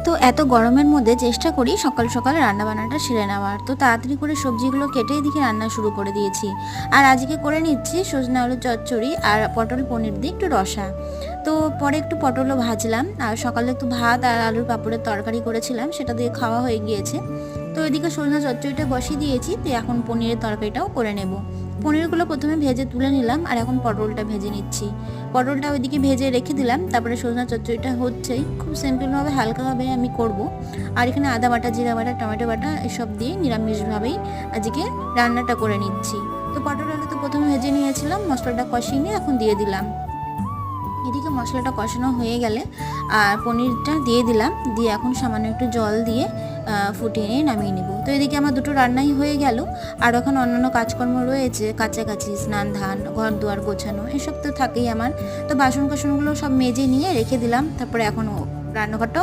তো এত গরমের মধ্যে চেষ্টা করি সকাল সকাল রান্নাবান্নাটা সেরে নেওয়ার। তো তাড়াতাড়ি করে সবজিগুলো কেটেই দেখি রান্না শুরু করে দিয়েছি। আর আজকে করে নিচ্ছি সজনে আলুর চচ্চড়ি আর পটল পনির দিয়ে একটু রসা। তো পরে একটু পটলও ভাজলাম, আর সকালে একটু ভাত আর আলুর পাঁপড়ের তরকারি করেছিলাম, সেটা দিয়ে খাওয়া হয়ে গিয়েছে। তো এদিকে সজনে চচ্চড়িটা বসিয়ে দিয়েছি, তো এখন পনিরের তরকারিটাও করে নেব। পনিরগুলো প্রথমে ভেজে তুলে নিলাম, আর এখন পটলটা ভেজে নিচ্ছি। পটলটা ওইদিকে ভেজে রেখে দিলাম, তারপরে সজনা চচ্চড়িটা হচ্ছেই, খুব সিম্পলভাবে হালকাভাবে আমি করব। আর এখানে আদা বাটা, জিরা বাটা, টমেটো বাটা এসব দিয়ে নিরামিষভাবেই আজকে রান্নাটা করে নিচ্ছি। তো পটল আলু তো প্রথমে ভেজে নিয়েছিলাম, মশলাটা কষিয়ে নিয়ে এখন দিয়ে দিলাম। এদিকে মশলাটা কষানো হয়ে গেলে আর পনিরটা দিয়ে দিলাম, দিয়ে এখন সামান্য একটু জল দিয়ে ফুটিয়ে নিয়ে নামিয়ে নেব। তো এদিকে আমার দুটো রান্নাই হয়ে গেল। আর এখন অন্যান্য কাজকর্ম রয়েছে, কাছাকাছি স্নান ধান, ঘর দুয়ার গোছানো, এসব তো থাকেই আমার। তো বাসন কোসনগুলো সব মেজে নিয়ে রেখে দিলাম, তারপরে এখন রান্নাঘরটাও